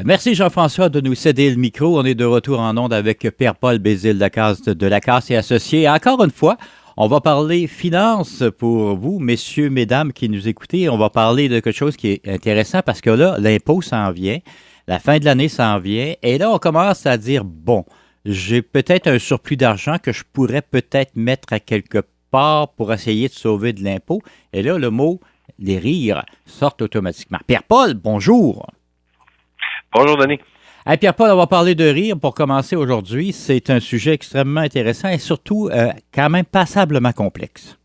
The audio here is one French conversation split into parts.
Merci Jean-François de nous céder le micro. On est de retour en onde avec Pierre-Paul Bézile-Lacasse de Lacasse et Associés. Encore une fois, on va parler finances pour vous, messieurs, mesdames qui nous écoutez. On va parler de quelque chose qui est intéressant parce que là, l'impôt s'en vient, la fin de l'année s'en vient et là, on commence à dire, bon, j'ai peut-être un surplus d'argent que je pourrais peut-être mettre à quelque part pour essayer de sauver de l'impôt. Et là, le mot, les rires, sortent automatiquement. Pierre-Paul, bonjour. Bonjour, Denis. Hey Pierre-Paul, on va parler de rire pour commencer aujourd'hui. C'est un sujet extrêmement intéressant et surtout quand même passablement complexe.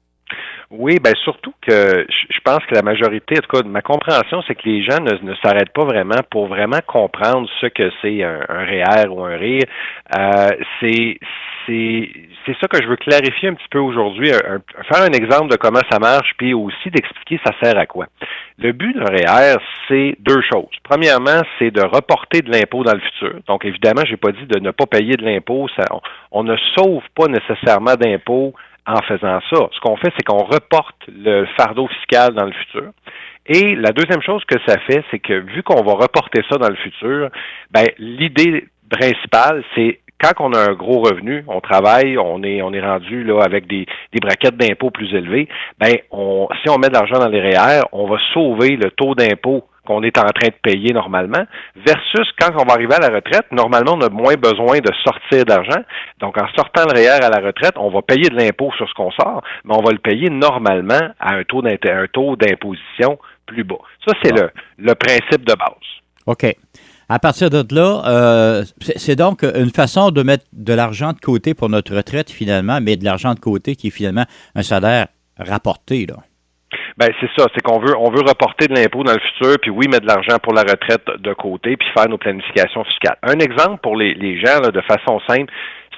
Oui, bien surtout que je pense que la majorité, en tout cas de ma compréhension, c'est que les gens ne s'arrêtent pas vraiment pour vraiment comprendre ce que c'est un REER ou un rire. C'est ça que je veux clarifier un petit peu aujourd'hui, faire un exemple de comment ça marche, puis aussi d'expliquer ça sert à quoi. Le but d'un REER, c'est deux choses. Premièrement, c'est de reporter de l'impôt dans le futur. Donc, évidemment, j'ai pas dit de ne pas payer de l'impôt. On ne sauve pas nécessairement d'impôt en faisant ça. Ce qu'on fait, c'est qu'on reporte le fardeau fiscal dans le futur. Et la deuxième chose que ça fait, c'est que vu qu'on va reporter ça dans le futur, ben l'idée principale, c'est quand on a un gros revenu, on travaille, on est rendu là avec des braquettes d'impôt plus élevées, ben si on met de l'argent dans les REER, on va sauver le taux d'impôt qu'on est en train de payer normalement, versus quand on va arriver à la retraite, normalement, on a moins besoin de sortir d'argent. Donc, en sortant le REER à la retraite, on va payer de l'impôt sur ce qu'on sort, mais on va le payer normalement à un taux d'imposition plus bas. Ça, c'est le principe de base. OK. À partir de là, c'est donc une façon de mettre de l'argent de côté pour notre retraite, finalement, mais de l'argent de côté qui est finalement un salaire rapporté, là. Ben c'est ça, c'est qu'on veut reporter de l'impôt dans le futur, puis oui, mettre de l'argent pour la retraite de côté, puis faire nos planifications fiscales. Un exemple pour les gens, là, de façon simple,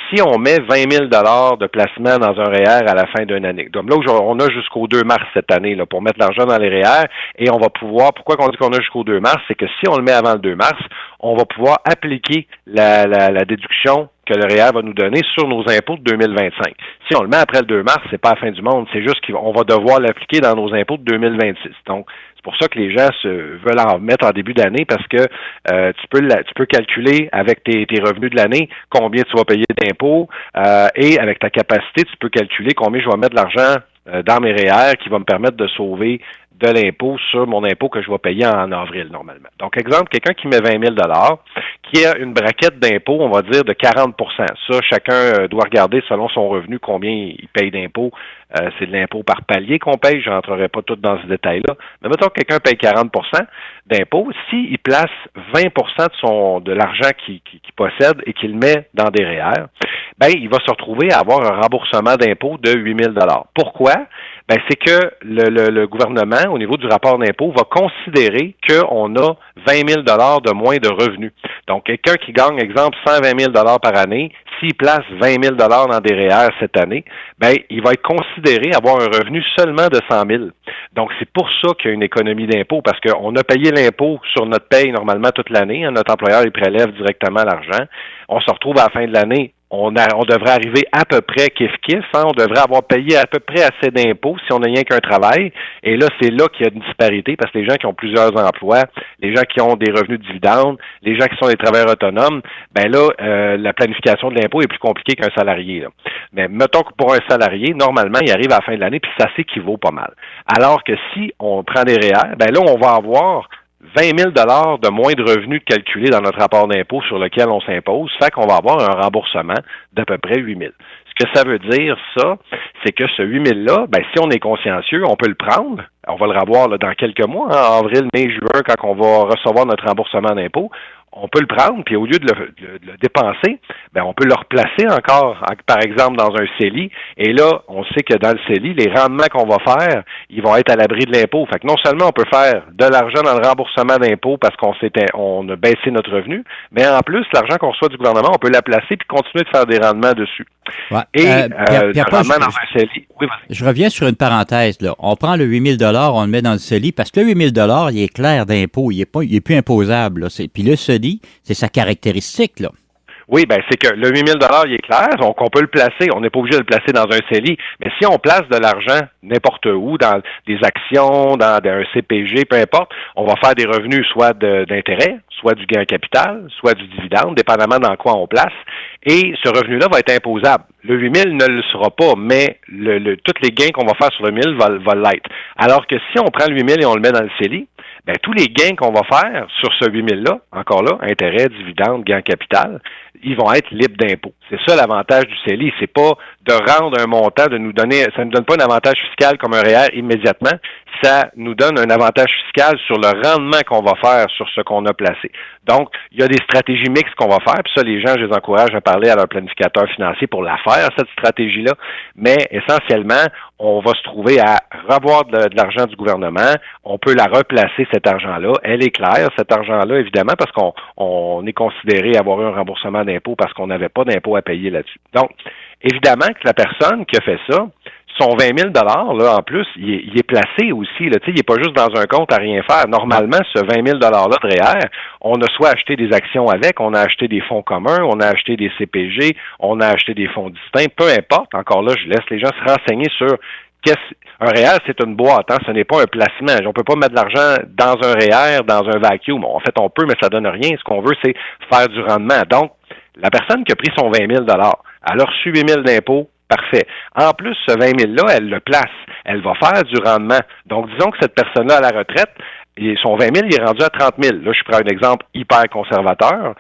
si on met 20 000 de placement dans un REER à la fin d'une année, donc là, on a jusqu'au 2 mars cette année là, pour mettre l'argent dans les REER, et on va pouvoir, pourquoi on dit qu'on a jusqu'au 2 mars, c'est que si on le met avant le 2 mars, on va pouvoir appliquer la déduction que le REER va nous donner sur nos impôts de 2025. Si on le met après le 2 mars, c'est pas la fin du monde, c'est juste qu'on va devoir l'appliquer dans nos impôts de 2026. Donc, c'est pour ça que les gens veulent en mettre en début d'année parce que tu peux calculer avec tes revenus de l'année combien tu vas payer d'impôts et avec ta capacité, tu peux calculer combien je vais mettre de l'argent dans mes REER qui va me permettre de sauver de l'impôt sur mon impôt que je vais payer en avril normalement. Donc, exemple, quelqu'un qui met 20 000 qui a une braquette d'impôt, on va dire, de 40 ça, chacun doit regarder selon son revenu combien il paye d'impôt. C'est de l'impôt par palier qu'on paye, je n'entrerai pas tout dans ce détail-là. Mais mettons que quelqu'un paye 40 d'impôt, s'il place 20 de l'argent qu'il possède et qu'il met dans des REER, ben il va se retrouver à avoir un remboursement d'impôt de 8 000 Pourquoi? Ben c'est que le gouvernement, au niveau du rapport d'impôt, va considérer qu'on a 20 000 de moins de revenus. Donc, quelqu'un qui gagne, exemple, 120 000 par année, s'il place 20 000 dans des REER cette année, ben il va être considéré avoir un revenu seulement de 100 000. Donc, c'est pour ça qu'il y a une économie d'impôt, parce qu'on a payé l'impôt sur notre paye normalement toute l'année. Hein, notre employeur, il prélève directement l'argent. On se retrouve à la fin de l'année, on devrait arriver à peu près kiff-kiff. Hein, on devrait avoir payé à peu près assez d'impôts si on n'a rien qu'un travail. Et là, c'est là qu'il y a une disparité, parce que les gens qui ont plusieurs emplois, les gens qui ont des revenus de dividendes, les gens qui sont des travailleurs autonomes, ben là, la planification de l'impôt est plus compliquée qu'un salarié. Là. Mais mettons que pour un salarié, normalement, il arrive à la fin de l'année, puis ça s'équivaut pas mal. Alors que si on prend des REER, ben là, on va avoir 20 000 de moins de revenus calculés dans notre rapport d'impôt sur lequel on s'impose, fait qu'on va avoir un remboursement d'à peu près 8 000. Ce que ça veut dire, ça, c'est que ce 8 000-là, ben, si on est consciencieux, on peut le prendre. On va le revoir là, dans quelques mois, hein, avril, mai, juin, quand on va recevoir notre remboursement d'impôt. On peut le prendre, puis au lieu de le dépenser, ben on peut le replacer encore, par exemple, dans un CELI. Et là, on sait que dans le CELI, les rendements qu'on va faire, ils vont être à l'abri de l'impôt. Fait que non seulement on peut faire de l'argent dans le remboursement d'impôt parce on a baissé notre revenu, mais en plus, l'argent qu'on reçoit du gouvernement, on peut la placer puis continuer de faire des rendements dessus. Ouais. Et Pierre-Paul, rendement dans un CELI. Oui, je reviens sur une parenthèse. Là. On prend le 8 000 on le met dans le CELI parce que le 8 000 il est clair d'impôt, il est plus imposable. Là. Puis le CELI, c'est sa caractéristique, là. Oui, ben c'est que le 8 000 il est clair, donc on peut le placer, on n'est pas obligé de le placer dans un CELI, mais si on place de l'argent n'importe où, dans des actions, dans un CPG, peu importe, on va faire des revenus soit d'intérêt, soit du gain capital, soit du dividende, dépendamment dans quoi on place, et ce revenu-là va être imposable. Le 8 000 ne le sera pas, mais tous les gains qu'on va faire sur le 1 000 va l'être. Alors que si on prend le 8 000 et on le met dans le CELI, ben, tous les gains qu'on va faire sur ce 8 000-là, encore là, intérêt, dividende, gain capital, ils vont être libres d'impôt. C'est ça l'avantage du CELI. C'est pas de rendre un montant, de nous donner, ça ne nous donne pas un avantage fiscal comme un REER immédiatement. Ça nous donne un avantage fiscal sur le rendement qu'on va faire sur ce qu'on a placé. Donc, il y a des stratégies mixtes qu'on va faire, puis ça, les gens, je les encourage à parler à leur planificateur financier pour la faire, cette stratégie-là. Mais essentiellement, on va se trouver à revoir de l'argent du gouvernement. On peut la replacer, cet argent-là. Elle est claire, cet argent-là, évidemment, parce qu'on est considéré avoir eu un remboursement d'impôt parce qu'on n'avait pas d'impôt à payer là-dessus. Donc, évidemment que la personne qui a fait ça, son 20 000 là, en plus, il est placé aussi. Là, il n'est pas juste dans un compte à rien faire. Normalement, ce 20 000 $-là de REER, on a soit acheté des actions avec, on a acheté des fonds communs, on a acheté des CPG, on a acheté des fonds distincts, peu importe. Encore là, je laisse les gens se renseigner sur un REER, c'est une boîte, hein, ce n'est pas un placement. On peut pas mettre de l'argent dans un REER, dans un vacuum. En fait, on peut, mais ça donne rien. Ce qu'on veut, c'est faire du rendement. Donc, la personne qui a pris son 20 000 $, elle a reçu 8 000 d'impôts, parfait. En plus, ce 20 000 $-là, elle le place. Elle va faire du rendement. Donc, disons que cette personne-là, à la retraite, son 20 000, il est rendu à 30 000. Là, je prends un exemple hyper conservateur.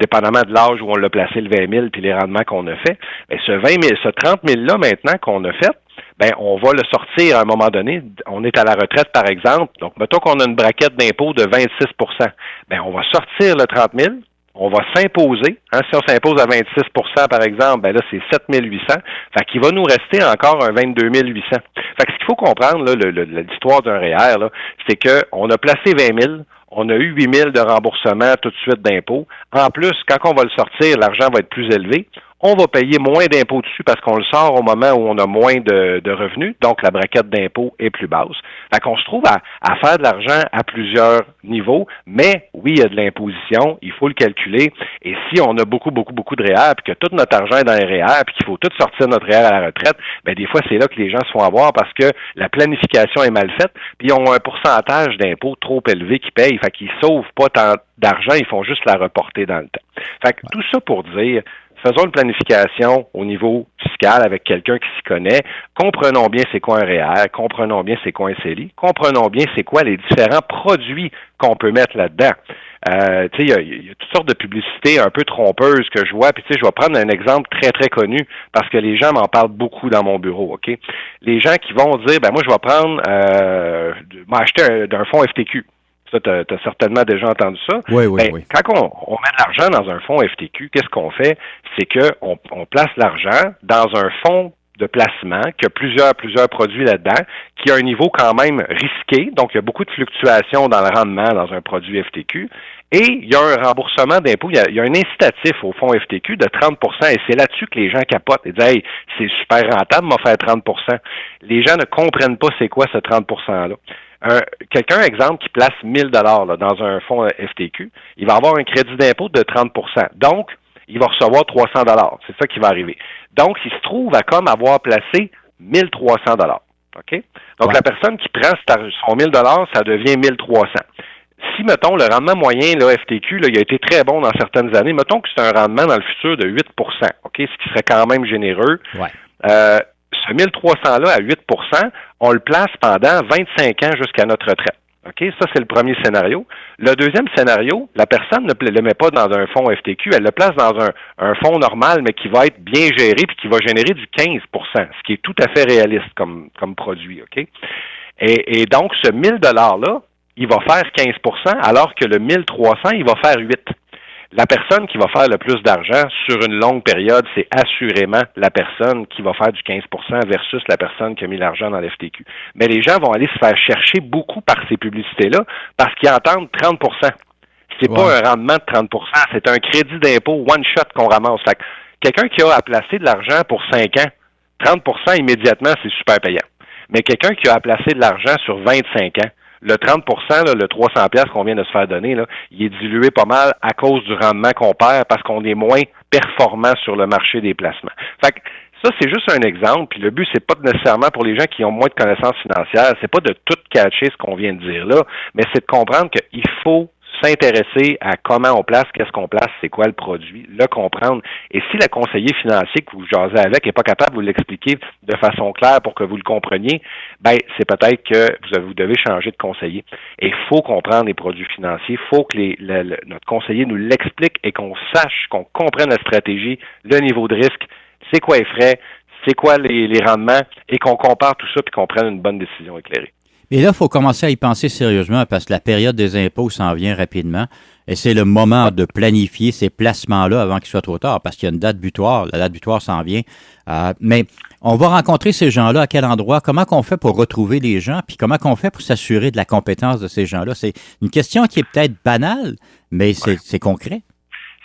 Dépendamment de l'âge où on l'a placé, le 20 000, puis les rendements qu'on a fait. Mais ce 20 000, ce 30 000-là, maintenant, qu'on a fait, ben, on va le sortir à un moment donné. On est à la retraite, par exemple. Donc, mettons qu'on a une braquette d'impôt de 26 %. Ben, on va sortir le 30 000. On va s'imposer. Hein, si on s'impose à 26 % par exemple, ben là, c'est 7 800. Fait qu'il va nous rester encore un 22 800. Fait que ce qu'il faut comprendre, là, l'histoire d'un REER, là, c'est qu'on a placé 20 000, on a eu 8 000 de remboursement tout de suite d'impôt. En plus, quand on va le sortir, l'argent va être plus élevé. On va payer moins d'impôts dessus parce qu'on le sort au moment où on a moins de revenus, donc la braquette d'impôt est plus basse. Fait qu'on se trouve à faire de l'argent à plusieurs niveaux, mais oui, il y a de l'imposition, il faut le calculer, et si on a beaucoup de REER, puis que tout notre argent est dans les REER, puis qu'il faut tout sortir notre REER à la retraite, ben des fois, c'est là que les gens se font avoir parce que la planification est mal faite, puis ils ont un pourcentage d'impôt trop élevé qu'ils payent, fait qu'ils sauvent pas tant d'argent, ils font juste la reporter dans le temps. Fait que tout ça pour dire, faisons une planification au niveau fiscal avec quelqu'un qui s'y connaît. Comprenons bien c'est quoi un REER, comprenons bien c'est quoi un CELI, comprenons bien c'est quoi les différents produits qu'on peut mettre là-dedans. Il y a toutes sortes de publicités un peu trompeuses que je vois. Puis je vais prendre un exemple très, très connu parce que les gens m'en parlent beaucoup dans mon bureau, OK? Les gens qui vont dire, ben moi, je vais prendre m'acheter d'un fonds FTQ. Ça, tu as certainement déjà entendu ça. Oui. Quand on met de l'argent dans un fonds FTQ, qu'est-ce qu'on fait? C'est qu'on place l'argent dans un fonds de placement qui a plusieurs produits là-dedans, qui a un niveau quand même risqué, donc il y a beaucoup de fluctuations dans le rendement dans un produit FTQ, et il y a un remboursement d'impôt, il y a un incitatif au fonds FTQ de 30 %, et c'est là-dessus que les gens capotent et disent « Hey, c'est super rentable, m'a fait 30 %. Les gens ne comprennent pas c'est quoi ce 30 %-là. Quelqu'un, exemple, qui place 1 000 $ dans un fonds FTQ, il va avoir un crédit d'impôt de 30 %. Donc, il va recevoir 300 $. C'est ça qui va arriver. Donc, il se trouve à comme avoir placé 1 300 $. OK? Donc, la personne qui prend son 1 000 $, ça devient 1 300. Si, mettons, le rendement moyen, là, FTQ, là, il a été très bon dans certaines années, mettons que c'est un rendement dans le futur de 8 %, OK? Ce qui serait quand même généreux. Ouais. Ce 1 300-là à 8 %, on le place pendant 25 ans jusqu'à notre retraite. OK? Ça, c'est le premier scénario. Le deuxième scénario, la personne ne le met pas dans un fonds FTQ, elle le place dans un fonds normal, mais qui va être bien géré puis qui va générer du 15 %, ce qui est tout à fait réaliste comme produit. OK? Et donc, ce 1 000 $-là, il va faire 15 % alors que le 1 300, il va faire 8 %. La personne qui va faire le plus d'argent sur une longue période, c'est assurément la personne qui va faire du 15 % versus la personne qui a mis l'argent dans l'FTQ. Mais les gens vont aller se faire chercher beaucoup par ces publicités-là parce qu'ils entendent 30 %. C'est pas un rendement de 30 %, c'est un crédit d'impôt one shot qu'on ramasse. Fait que quelqu'un qui a à placer de l'argent pour 5 ans, 30 % immédiatement, c'est super payant. Mais quelqu'un qui a à placer de l'argent sur 25 ans, le 30 là, le 300 pièces qu'on vient de se faire donner, là, il est dilué pas mal à cause du rendement qu'on perd parce qu'on est moins performant sur le marché des placements. Fait que ça, c'est juste un exemple. Puis le but, c'est pas nécessairement pour les gens qui ont moins de connaissances financières, c'est pas de tout catcher ce qu'on vient de dire là, mais c'est de comprendre qu'il faut s'intéresser à comment on place, qu'est-ce qu'on place, c'est quoi le produit, le comprendre. Et si le conseiller financier que vous jasez avec n'est pas capable de vous l'expliquer de façon claire pour que vous le compreniez, ben c'est peut-être que vous devez changer de conseiller. Et il faut comprendre les produits financiers, il faut que notre conseiller nous l'explique et qu'on sache, qu'on comprenne la stratégie, le niveau de risque, c'est quoi les frais, c'est quoi les rendements, et qu'on compare tout ça puis qu'on prenne une bonne décision éclairée. Et là, il faut commencer à y penser sérieusement parce que la période des impôts s'en vient rapidement et c'est le moment de planifier ces placements-là avant qu'il soit trop tard parce qu'il y a une date butoir. La date butoir s'en vient. Mais on va rencontrer ces gens-là à quel endroit? Comment qu'on fait pour retrouver les gens? Puis comment qu'on fait pour s'assurer de la compétence de ces gens-là? C'est une question qui est peut-être banale, mais c'est concret.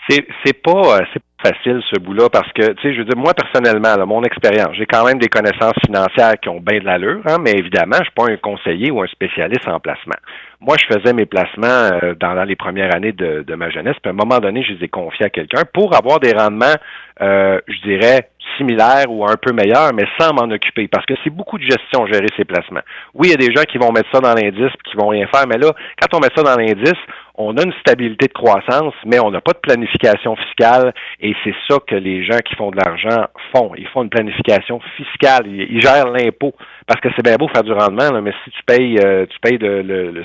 C'est pas facile ce bout-là parce que, tu sais, je veux dire, moi personnellement, là, mon expérience, j'ai quand même des connaissances financières qui ont bien de l'allure, hein, mais évidemment, je suis pas un conseiller ou un spécialiste en placement. Moi, je faisais mes placements dans les premières années de ma jeunesse, puis à un moment donné, je les ai confiés à quelqu'un pour avoir des rendements, je dirais, similaires ou un peu meilleurs, mais sans m'en occuper, parce que c'est beaucoup de gestion gérer ces placements. Oui, il y a des gens qui vont mettre ça dans l'indice et qui vont rien faire, mais là, quand on met ça dans l'indice, on a une stabilité de croissance, mais on n'a pas de planification fiscale, et c'est ça que les gens qui font de l'argent font. Ils font une planification fiscale, ils gèrent l'impôt, parce que c'est bien beau faire du rendement, là, mais si tu payes le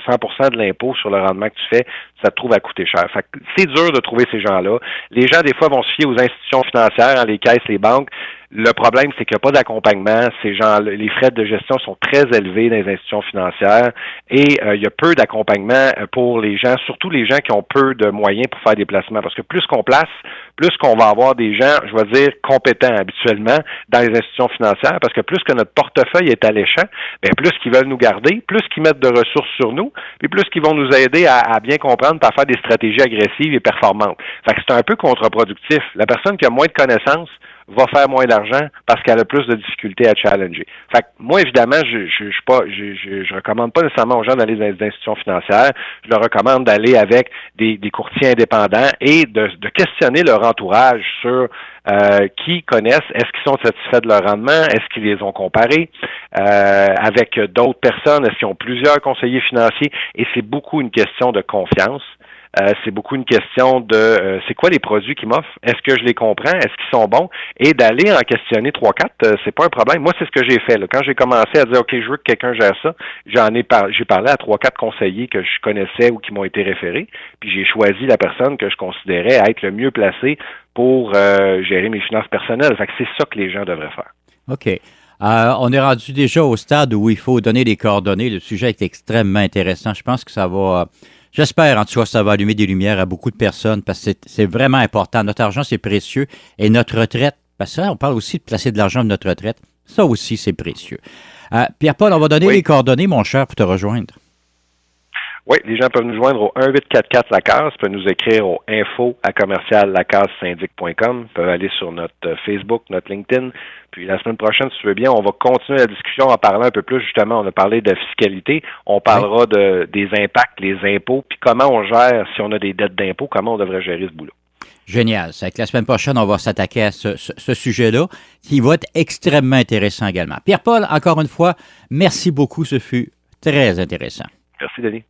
100% de l'impôt sur le rendement que tu fais, ça te trouve à coûter cher. Fait que c'est dur de trouver ces gens-là. Les gens, des fois, vont se fier aux institutions financières, hein, les caisses, les banques. Le problème, c'est qu'il n'y a pas d'accompagnement. Ces gens, les frais de gestion sont très élevés dans les institutions financières et il y a peu d'accompagnement pour les gens, surtout les gens qui ont peu de moyens pour faire des placements. Parce que plus qu'on place, plus qu'on va avoir des gens, je vais dire, compétents habituellement dans les institutions financières, parce que plus que notre portefeuille est alléchant, bien plus qu'ils veulent nous garder, plus qu'ils mettent de ressources sur nous, puis plus qu'ils vont nous aider à bien comprendre, à faire des stratégies agressives et performantes. Fait que c'est un peu contre-productif. La personne qui a moins de connaissances va faire moins d'argent parce qu'elle a plus de difficultés à challenger. Fait que moi, évidemment, je recommande pas nécessairement aux gens d'aller dans les institutions financières. Je leur recommande d'aller avec des courtiers indépendants et de questionner leur entourage sur qui connaissent, est-ce qu'ils sont satisfaits de leur rendement, est-ce qu'ils les ont comparés avec d'autres personnes, est-ce qu'ils ont plusieurs conseillers financiers, et c'est beaucoup une question de confiance. C'est beaucoup une question de c'est quoi les produits qu'ils m'offrent, est-ce que je les comprends, est-ce qu'ils sont bons, et d'aller en questionner 3-4, c'est pas un problème. Moi, c'est ce que j'ai fait. Là. Quand j'ai commencé à dire OK, je veux que quelqu'un gère ça, j'ai parlé à 3-4 conseillers que je connaissais ou qui m'ont été référés, puis j'ai choisi la personne que je considérais être le mieux placé pour gérer mes finances personnelles. Fait que c'est ça que les gens devraient faire. OK. On est rendu déjà au stade où il faut donner des coordonnées. Le sujet est extrêmement intéressant. Je pense que ça va... J'espère, en tout cas, ça va allumer des lumières à beaucoup de personnes parce que c'est vraiment important. Notre argent, c'est précieux. Et notre retraite, parce que ça, on parle aussi de placer de l'argent de notre retraite. Ça aussi, c'est précieux. Pierre-Paul, on va donner les coordonnées, mon cher, pour te rejoindre. Oui, les gens peuvent nous joindre au 1-844-LACASE, peuvent nous écrire au info@commerciallacasesyndic.com, peuvent aller sur notre Facebook, notre LinkedIn. Puis la semaine prochaine, si tu veux bien, on va continuer la discussion en parlant un peu plus, justement, on a parlé de fiscalité, on parlera des impacts, les impôts, puis comment on gère, si on a des dettes d'impôts, comment on devrait gérer ce bout-là. Génial. C'est que la semaine prochaine, on va s'attaquer à ce sujet-là, qui va être extrêmement intéressant également. Pierre-Paul, encore une fois, merci beaucoup, ce fut très intéressant. Merci, Denis.